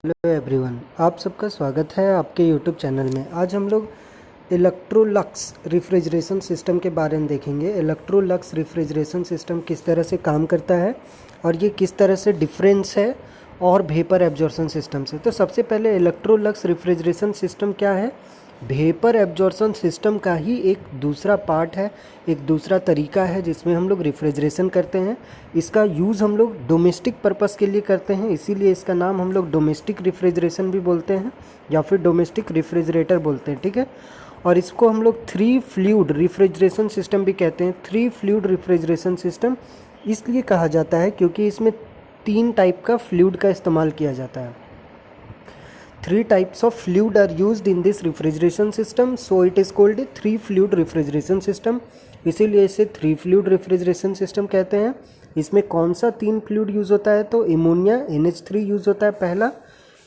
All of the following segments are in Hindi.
हेलो एवरीवन, आप सबका स्वागत है आपके यूट्यूब चैनल में। आज हम लोग इलेक्ट्रोलक्स रेफ्रिजरेशन सिस्टम के बारे में देखेंगे। इलेक्ट्रोलक्स रेफ्रिजरेशन सिस्टम किस तरह से काम करता है और ये किस तरह से डिफरेंस है और वेपर एब्जॉर्प्शन सिस्टम से। तो सबसे पहले इलेक्ट्रोलक्स रेफ्रिजरेशन सिस्टम क्या है? वेपर एब्जॉर्प्शन सिस्टम का ही एक दूसरा पार्ट है, एक दूसरा तरीका है जिसमें हम लोग रेफ्रिजरेशन करते हैं। इसका यूज़ हम लोग डोमेस्टिक पर्पस के लिए करते हैं, इसीलिए इसका नाम हम लोग डोमेस्टिक रेफ्रिजरेशन भी बोलते हैं या फिर डोमेस्टिक रेफ्रिजरेटर बोलते हैं, ठीक है। और इसको हम लोग 3 फ्लूइड रेफ्रिजरेशन सिस्टम भी कहते हैं। 3 फ्लूइड रेफ्रिजरेशन सिस्टम इसलिए कहा जाता है क्योंकि इसमें 3 टाइप का फ्लूइड का इस्तेमाल किया जाता है। 3 types of fluid are used in this refrigeration system, so it is called a 3 fluid refrigeration system। इसीलिए इसे 3 fluid refrigeration system कहते हैं। इसमें कौन सा 3 फ्लूइड यूज़ होता है? तो एमोनिया NH3 यूज़ होता है पहला,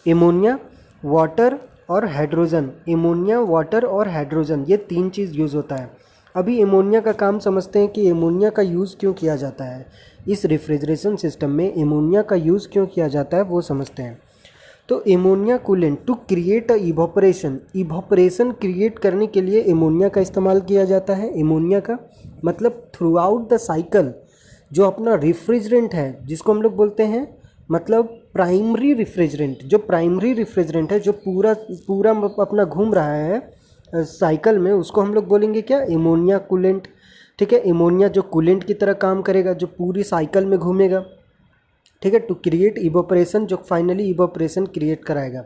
एमोनिया, वाटर और हाइड्रोजन। एमोनिया, वाटर और हाइड्रोजन, ये 3 चीज़ यूज़ होता है। अभी एमोनिया का काम समझते हैं कि एमोनिया का यूज़ क्यों किया जाता है। इस रेफ्रिजरेशन सिस्टम में एमोनिया का यूज़ क्यों किया जाता है वो समझते हैं। तो ammonia coolant to create a evaporation create करने के लिए एमोनिया का इस्तेमाल किया जाता है। एमोनिया का मतलब थ्रू आउट द साइकिल जो अपना रिफ्रिजरेंट है, जिसको हम लोग बोलते हैं मतलब प्राइमरी रिफ्रिजरेंट, जो प्राइमरी रिफ्रिजरेंट है, जो पूरा पूरा अपना घूम रहा है साइकिल में, उसको हम लोग बोलेंगे क्या? एमोनिया कूलेंट, ठीक है। एमोनिया जो कूलेंट की तरह काम करेगा, जो पूरी साइकिल में घूमेगा, ठीक है, टू क्रिएट इवोपरेशन, जो फाइनली इवोपरेशन क्रिएट कराएगा।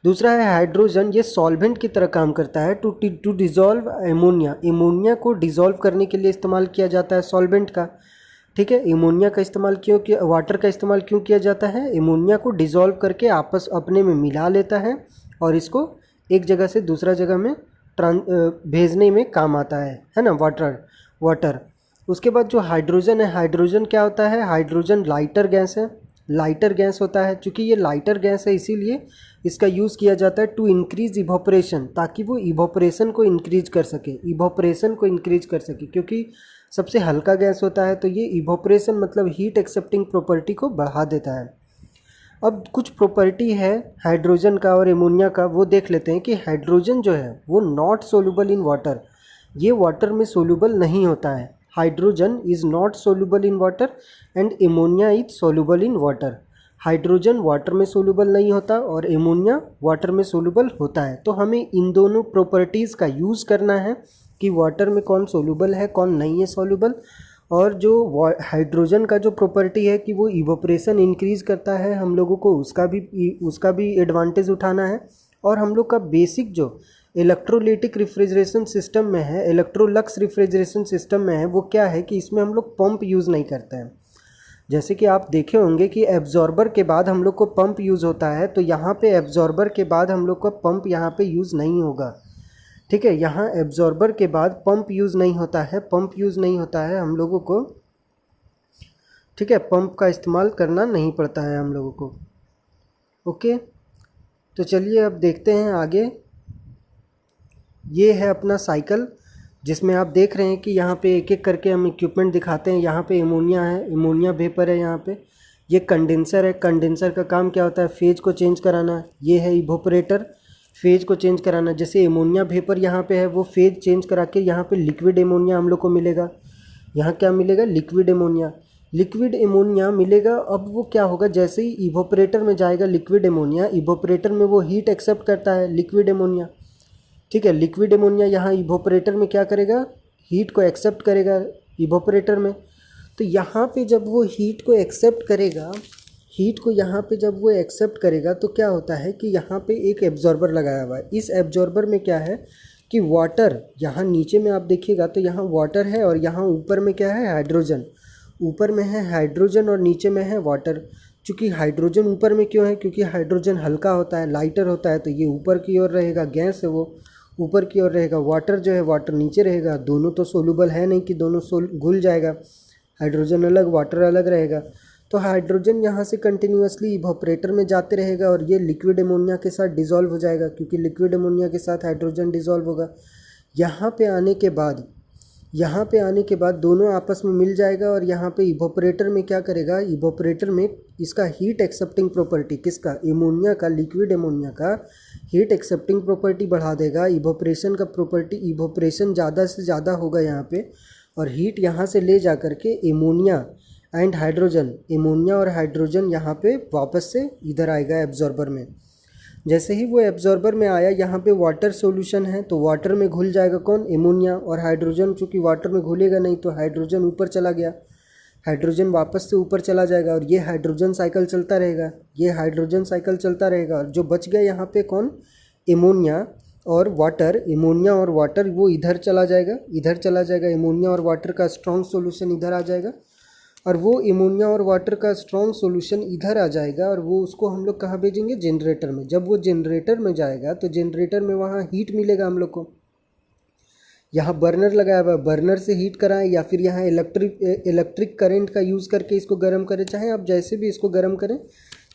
दूसरा है हाइड्रोजन, ये सॉल्वेंट की तरह काम करता है टू डिजॉल्व एमोनिया। एमोनिया को डिजॉल्व करने के लिए इस्तेमाल किया जाता है सॉल्वेंट का, ठीक है। एमोनिया का इस्तेमाल क्यों किया, वाटर का इस्तेमाल क्यों किया जाता है? एमोनिया को डिजॉल्व करके आपस अपने में मिला लेता है और इसको एक जगह से दूसरा जगह में भेजने में काम आता है ना, वाटर। उसके बाद जो हाइड्रोजन है, हाइड्रोजन क्या होता है? हाइड्रोजन लाइटर गैस है, लाइटर गैस होता है। चूँकि ये लाइटर गैस है इसीलिए इसका यूज़ किया जाता है टू इंक्रीज इवोपरेशन, ताकि वो इवोपरेशन को इंक्रीज कर सके, इवोपरेशन को इंक्रीज कर सके। क्योंकि सबसे हल्का गैस होता है तो ये इवोपरेशन मतलब हीट एक्सेप्टिंग प्रॉपर्टी को बढ़ा देता है। अब कुछ प्रॉपर्टी है हाइड्रोजन का और एमोनिया का, वो देख लेते हैं कि हाइड्रोजन जो है वो नॉट सोल्यूबल इन वाटर, ये वाटर में सोल्यूबल नहीं होता है। Hydrogen is not soluble in water and ammonia is soluble in water. Hydrogen water में सोल्यूबल नहीं होता और एमोनिया वाटर में सोल्यूबल होता है। तो हमें इन दोनों प्रॉपर्टीज़ का यूज़ करना है कि वाटर में कौन सोल्यूबल है, कौन नहीं है सोल्यूबल। और जो हाइड्रोजन का जो प्रॉपर्टी है कि वो इवोपरेशन इंक्रीज करता है, हम लोगों को उसका भी एडवांटेज उठाना है। और हम लोग का बेसिक जो इलेक्ट्रोलिटिक रेफ्रिजरेशन सिस्टम में है, इलेक्ट्रोलक्स रेफ्रिजरेशन सिस्टम में है, वो क्या है कि इसमें हम लोग पंप यूज़ नहीं करते हैं। जैसे कि आप देखे होंगे कि एब्जॉर्बर के बाद हम लोग को पंप यूज़ होता है, तो यहाँ पे एब्जॉर्बर के बाद हम लोग का पंप यहाँ पे यूज़ नहीं होगा, ठीक है। यहाँ एब्जॉर्बर के बाद पंप यूज़ नहीं होता है, पंप यूज़ नहीं होता है हम लोगों को, ठीक है। पंप का इस्तेमाल करना नहीं पड़ता है हम लोगों को, ओके। तो चलिए अब देखते हैं आगे। ये है अपना साइकिल जिसमें आप देख रहे हैं कि यहाँ पे एक एक करके हम इक्विपमेंट दिखाते हैं। यहाँ पे एमोनिया है, एमोनिया वेपर है। यहाँ पे ये कंडेंसर है, कंडेंसर का काम क्या होता है? फेज को चेंज कराना। ये है इवोपरेटर, फेज को चेंज कराना। जैसे एमोनिया वेपर यहाँ पे है, वो फेज चेंज करा के यहाँ पे लिक्विड एमोनिया हम लोग को मिलेगा। यहाँ क्या मिलेगा? लिक्विड एमोनिया, लिक्विड एमोनिया मिलेगा। अब वो क्या होगा, जैसे ही इवोपरेटर में जाएगा लिक्विड एमोनिया, इवोपरेटर में वो हीट एक्सेप्ट करता है लिक्विड एमोनिया, ठीक है। लिक्विड एमोनिया यहाँ इवोपरेटर में क्या करेगा? हीट को एक्सेप्ट करेगा इवोपरेटर में। तो यहाँ पे जब वो हीट को एक्सेप्ट करेगा, हीट को यहाँ पे जब वो एक्सेप्ट करेगा तो क्या होता है कि यहाँ पे एक एब्जॉर्बर लगाया हुआ है। इस एब्जॉर्बर में क्या है कि वाटर, यहाँ नीचे में आप देखिएगा तो यहाँ वाटर है और यहाँ ऊपर में क्या है? हाइड्रोजन। ऊपर में है हाइड्रोजन और नीचे में है वाटर। चूँकि हाइड्रोजन ऊपर में क्यों है? क्योंकि हाइड्रोजन हल्का होता है, लाइटर होता है, तो ये ऊपर की ओर रहेगा, गैस है वो ऊपर की ओर रहेगा। वाटर जो है, वाटर नीचे रहेगा। दोनों तो सोल्यूबल है नहीं कि दोनों घुल जाएगा, हाइड्रोजन अलग वाटर अलग रहेगा। तो हाइड्रोजन यहाँ से कंटिन्यूसली इवोपरेटर में जाते रहेगा और ये लिक्विड एमोनिया के साथ डिज़ोल्व हो जाएगा, क्योंकि लिक्विड एमोनिया के साथ हाइड्रोजन डिज़ोल्व होगा। यहाँ पे आने के बाद यहाँ पे आने के बाद दोनों आपस में मिल जाएगा और यहाँ पे इवोपरेटर में क्या करेगा, इवोपरेटर में इसका हीट एक्सेप्टिंग प्रॉपर्टी, किसका, एमोनिया का, लिक्विड एमोनिया का हीट एक्सेप्टिंग प्रॉपर्टी बढ़ा देगा। इवोपरेशन का प्रॉपर्टी, इवोपरेशन ज़्यादा से ज़्यादा होगा यहाँ पे, और हीट यहाँ से ले जा करके एमोनिया एंड हाइड्रोजन, एमोनिया और हाइड्रोजन यहाँ पे वापस से इधर आएगा एब्जॉर्बर में। जैसे ही वो एब्जॉर्बर में आया, यहाँ पे वाटर सॉल्यूशन है तो वाटर में घुल जाएगा कौन, एमोनिया, और हाइड्रोजन चूँकि वाटर में घुलेगा नहीं तो हाइड्रोजन ऊपर चला गया, हाइड्रोजन वापस से ऊपर चला जाएगा और ये हाइड्रोजन साइकिल चलता रहेगा, ये हाइड्रोजन साइकिल चलता रहेगा। और जो बच गया यहाँ पे कौन, एमोनिया और वाटर, एमोनिया और वाटर वो इधर चला जाएगा, इधर चला जाएगा, एमोनिया और वाटर का स्ट्रॉन्ग सॉल्यूशन इधर आ जाएगा, और वो एमोनिया और वाटर का स्ट्रॉन्ग सॉल्यूशन इधर आ जाएगा और वो उसको हम लोग कहाँ भेजेंगे, जनरेटर में। जब वो जनरेटर में जाएगा तो जनरेटर में वहाँ हीट मिलेगा हम लोग को। यहाँ बर्नर लगाया हुआ, बर्नर से हीट कराएं या फिर यहाँ इलेक्ट्रिक करंट का यूज़ करके इसको गर्म करें, चाहे आप जैसे भी इसको गर्म करें,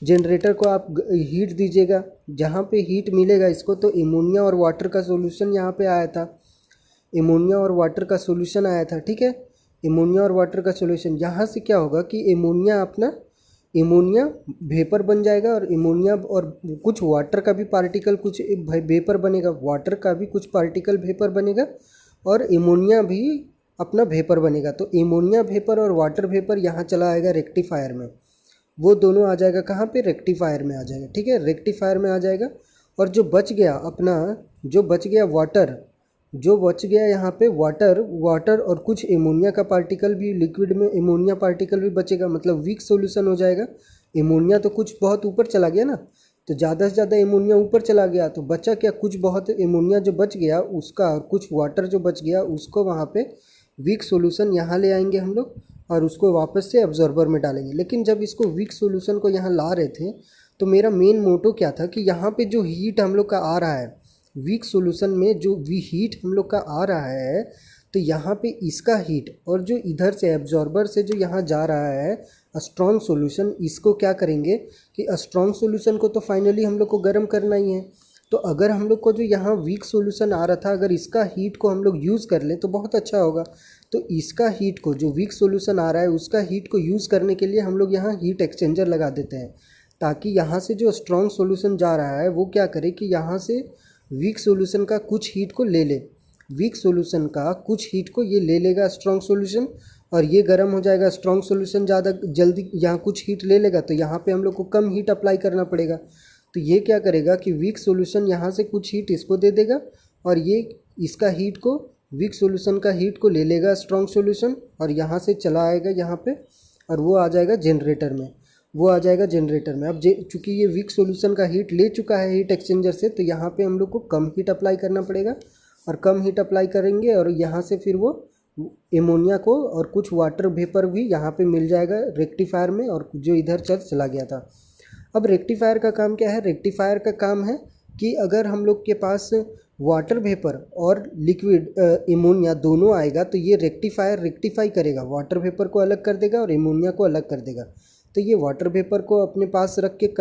जनरेटर को आप हीट दीजिएगा। जहाँ पे हीट मिलेगा इसको, तो एमोनिया और वाटर का सॉल्यूशन यहाँ पे आया था, एमोनिया और वाटर का सॉल्यूशन आया था, ठीक है। एमोनिया और वाटर का सॉल्यूशन, यहाँ से क्या होगा कि एमोनिया अपना, एमोनिया वेपर बन जाएगा और एमोनिया और कुछ वाटर का भी पार्टिकल, कुछ वेपर बनेगा, वाटर का भी कुछ पार्टिकल वेपर बनेगा और एमोनिया भी अपना वेपर बनेगा। तो एमोनिया वेपर और वाटर वेपर यहाँ चला आएगा रेक्टिफायर में, वो दोनों आ जाएगा कहाँ पे, रेक्टिफायर में आ जाएगा, ठीक है, रेक्टिफायर में आ जाएगा। और जो बच गया अपना, जो बच गया वाटर, जो बच गया यहाँ पे वाटर और कुछ एमोनिया का पार्टिकल भी, लिक्विड में एमोनिया पार्टिकल भी बचेगा, मतलब वीक सॉल्यूशन हो जाएगा। एमोनिया तो कुछ बहुत ऊपर चला गया ना, तो ज़्यादा से ज़्यादा एमोनिया ऊपर चला गया, तो बचा क्या, कुछ बहुत एमोनिया जो बच गया उसका, और कुछ वाटर जो बच गया उसको वहाँ पे वीक सॉल्यूशन यहाँ ले आएंगे हम लोग और उसको वापस से एब्जॉर्बर में डालेंगे। लेकिन जब इसको वीक सॉल्यूशन को यहाँ ला रहे थे तो मेरा मेन मोटो क्या था कि यहाँ पे जो हीट हम लोग का आ रहा है, वीक सॉल्यूशन में जो हीट हम लोग का आ रहा है, तो यहाँ पे इसका हीट और जो इधर से एब्जॉर्बर से जो यहाँ जा रहा है स्ट्रॉन्ग सॉल्यूशन, इसको क्या करेंगे कि स्ट्रॉन्ग सॉल्यूशन को तो फाइनली हम लोग को गर्म करना ही है। तो अगर हम लोग को जो यहाँ वीक सॉल्यूशन आ रहा था, अगर इसका हीट को हम लोग यूज़ कर लें तो बहुत अच्छा होगा। तो इसका हीट को, जो वीक सॉल्यूशन आ रहा है उसका हीट को यूज़ करने के लिए हम लोग यहाँ हीट एक्सचेंजर लगा देते हैं, ताकि यहाँ से जो स्ट्रॉन्ग सॉल्यूशन जा रहा है वो क्या करे कि यहाँ से वीक सॉल्यूशन का कुछ हीट को ले ले, वीक सॉल्यूशन का कुछ हीट को ये ले लेगा स्ट्रॉन्ग सॉल्यूशन, और ये गर्म हो जाएगा। स्ट्रॉन्ग सॉल्यूशन ज़्यादा जल्दी यहाँ कुछ हीट ले लेगा तो यहाँ पे हम लोग को कम हीट अप्लाई करना पड़ेगा। तो ये क्या करेगा कि वीक सॉल्यूशन यहाँ से कुछ हीट इसको दे देगा और ये इसका हीट को, वीक सॉल्यूशन का हीट को ले लेगा स्ट्रॉन्ग सॉल्यूशन और यहाँ से चला आएगा यहाँ पे, और वो आ जाएगा जनरेटर में, वो आ जाएगा जनरेटर में। अब चूँकि ये वीक सॉल्यूशन का हीट ले चुका है हीट एक्सचेंजर से, तो यहाँ पे हम लोग को कम हीट अप्लाई करना पड़ेगा, और कम हीट अप्लाई करेंगे और यहाँ से फिर वो एमोनिया को और कुछ वाटर वेपर भी यहाँ पे मिल जाएगा रेक्टिफायर में, और जो इधर चला गया था। अब रेक्टिफायर का काम क्या है, रेक्टिफायर का काम है कि अगर हम लोग के पास वाटर वेपर और लिक्विड एमोनिया दोनों आएगा तो ये रेक्टिफायर रेक्टिफाई करेगा, वाटर वेपर को अलग कर देगा और एमोनिया को अलग कर देगा। तो ये वाटर वेपर को अपने पास रख के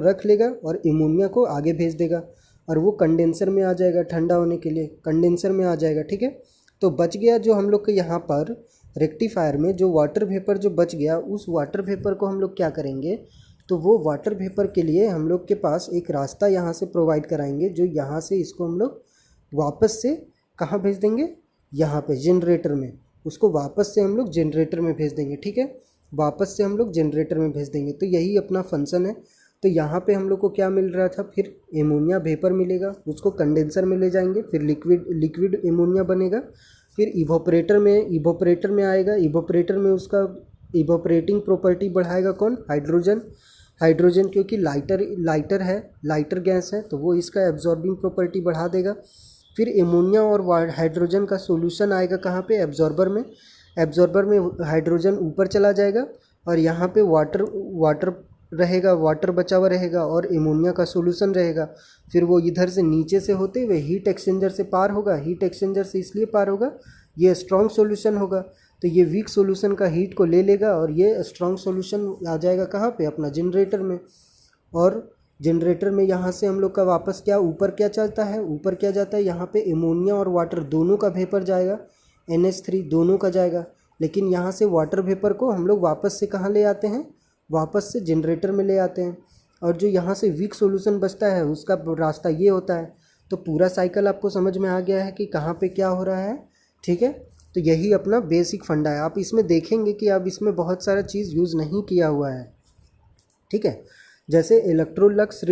रख लेगा और एमोनिया को आगे भेज देगा, और वो कंडेंसर में आ जाएगा ठंडा होने के लिए, कंडेंसर में आ जाएगा, ठीक है। तो बच गया जो हम लोग के यहाँ पर रेक्टिफायर में जो वाटर वेपर जो बच गया, उस वाटर वेपर को हम लोग क्या करेंगे, तो वो वाटर वेपर के लिए हम लोग के पास एक रास्ता यहाँ से प्रोवाइड कराएंगे, जो यहाँ से इसको हम लोग वापस से कहाँ भेज देंगे, यहाँ पे जनरेटर में, उसको वापस से हम लोग जनरेटर में भेज देंगे, ठीक है, वापस से हम लोग जनरेटर में भेज देंगे। तो यही अपना फंक्शन है। तो यहाँ पे हम लोग को क्या मिल रहा था, फिर एमोनिया वेपर मिलेगा, उसको कंडेंसर में ले जाएंगे, फिर लिक्विड एमोनिया बनेगा, फिर इवोपरेटर में आएगा, इवोपरेटर में उसका इवोपरेटिंग प्रॉपर्टी बढ़ाएगा कौन, हाइड्रोजन क्योंकि लाइटर गैस है तो वो इसका एब्जॉर्बिंग प्रॉपर्टी बढ़ा देगा। फिर एमोनिया और हाइड्रोजन का सॉल्यूशन आएगा कहाँ पे, एब्जॉर्बर में, एब्जॉर्बर में हाइड्रोजन ऊपर चला जाएगा और यहाँ पे वाटर रहेगा, वाटर बचा हुआ रहेगा और एमोनिया का सॉल्यूशन रहेगा। फिर वो इधर से नीचे से होते हुए हीट एक्सचेंजर से पार होगा, हीट एक्सचेंजर से इसलिए पार होगा, ये स्ट्रॉन्ग सॉल्यूशन होगा, तो ये वीक सॉल्यूशन का हीट को ले लेगा और ये स्ट्रॉन्ग सॉल्यूशन आ जाएगा कहाँ पे, अपना जनरेटर में। और जनरेटर में यहाँ से हम लोग का वापस क्या ऊपर क्या चलता है, ऊपर क्या जाता है, यहाँ पे एमोनिया और वाटर दोनों का वेपर जाएगा NH3 दोनों का जाएगा। लेकिन यहाँ से वाटर वेपर को हम लोग वापस से कहाँ ले आते हैं, वापस से जनरेटर में ले आते हैं, और जो यहाँ से वीक सॉल्यूशन बचता है उसका रास्ता ये होता है। तो पूरा साइकिल आपको समझ में आ गया है कि कहाँ पे क्या हो रहा है, ठीक है। तो यही अपना बेसिक फंडा है। आप इसमें देखेंगे कि अब इसमें बहुत सारा चीज़ यूज़ नहीं किया हुआ है, ठीक है। जैसे Electrolux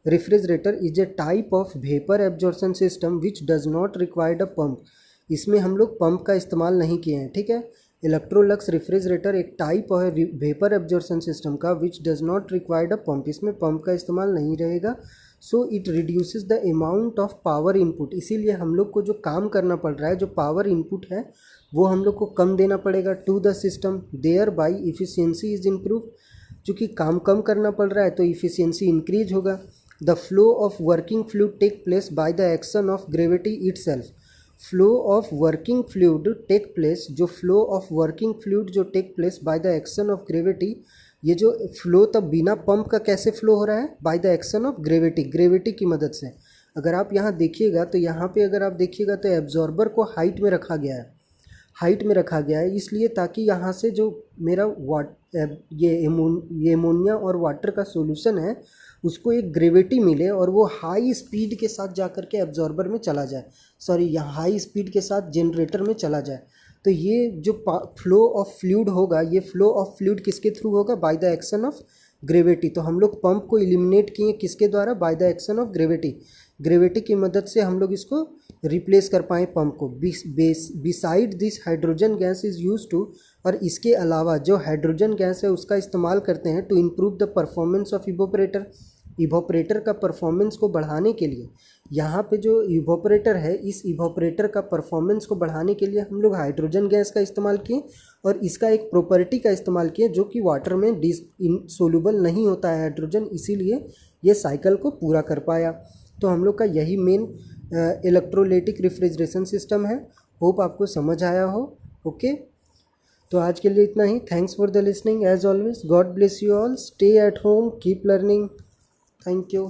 refrigerator is a type of vapour absorption system which does not required a pump. इसमें हम लोग पंप का इस्तेमाल नहीं किए हैं, ठीक है। इलेक्ट्रोलक्स रेफ्रिजरेटर एक टाइप है वेपर एब्जॉर्प्शन सिस्टम का which does not required a pump. इसमें पंप का इस्तेमाल नहीं रहेगा। So it reduces the amount of power input. इसीलिए हम लोग को जो काम करना पड़ रहा है, जो पावर इनपुट है वो हम लोग को कम देना पड़ेगा to the system, thereby efficiency is improve. चूँकि काम कम करना पड़ रहा है तो इफिशियंसी इंक्रीज होगा। The flow of working fluid take place by the action of gravity itself. Flow of working fluid take place, जो फ्लो ऑफ वर्किंग फ्लूइड जो take place by the action of gravity, ये जो फ्लो तब बिना पंप का कैसे फ्लो हो रहा है, bye the action of gravity, gravity की मदद से। अगर आप यहाँ देखिएगा तो यहाँ पे अगर आप देखिएगा तो एब्जॉर्बर को हाइट में रखा गया है, हाइट में रखा गया है इसलिए ताकि यहाँ से जो मेरा ये एमोनिया और वाटर का सॉल्यूशन है उसको एक ग्रेविटी मिले और वो हाई स्पीड के साथ जा कर के एब्जॉर्बर में चला जाए, सॉरी यहाँ हाई स्पीड के साथ जनरेटर में चला जाए। तो ये जो फ्लो ऑफ फ्लूइड होगा, ये फ्लो ऑफ फ्लूइड किसके थ्रू होगा, bye the action of gravity. तो हम लोग पंप को एलिमिनेट किए किसके द्वारा, bye the action of gravity. Gravity की मदद से हम लोग इसको रिप्लेस कर पाएँ पंप को। Beside this hydrogen gas is use to, और इसके अलावा जो हाइड्रोजन गैस है उसका इस्तेमाल करते हैं to improve the performance of evaporator. Evaporator का परफॉर्मेंस को बढ़ाने के लिए, यहाँ पे जो इवोपरेटर है इस इवोपरेटर का परफॉर्मेंस को बढ़ाने के लिए हम लोग हाइड्रोजन गैस का इस्तेमाल किए और इसका एक प्रॉपर्टी का इस्तेमाल किए जो कि वाटर में सोल्यूबल नहीं होता है हाइड्रोजन, इसीलिए ये साइकिल को पूरा कर पाया। तो हम लोग का यही मेन इलेक्ट्रोलाइटिक रेफ्रिजरेशन सिस्टम है। होप आपको समझ आया हो। ओके, तो आज के लिए इतना ही। Thanks for the listening. As always, God bless you all. Stay at home, keep learning. Thank you.